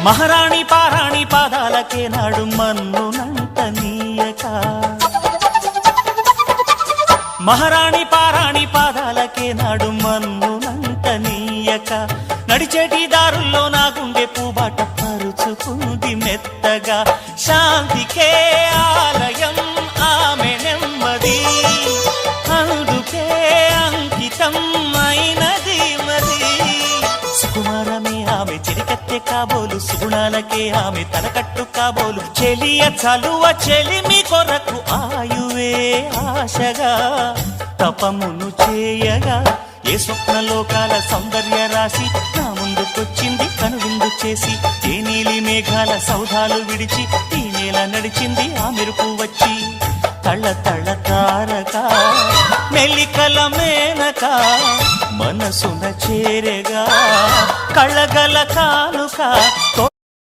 మహారాణి పారాణి పాదాలకే నాడు మన్నునంట నీయక మహారాణి పారాణి పాదాలకే నాడు మన్నునంట నీయక నడిచేటి దారుల్లో నా గుండె పూబాట పరుచుకుంది మెత్తగా శాంతికే ఆలయం ఆమె నెమ్మది అందుకే అంకితం అయినది మరి సుకుమారమే ఆమె చిరికత్తె కాబోలు సుగుణాలకే ఆమె తలకట్టు కాబోలు చెలియ చలువ చెలిమి కొరకు ఆయువే ఆశగా తపమును చేయగా ఏ స్వప్నలోకాల సౌందర్య రాశి నా ముందుకొచ్చింది కనువిందు చేసి ఏ నీలి మేఘాల సౌధాలు విడిచి ఈ నేల నడిచింది ఆ మెరుపు వచ్చి తళ్ళ తళ్ళ తారక మెల్లికల మేనక మనసున చేరగా కళ్ళగల కానుక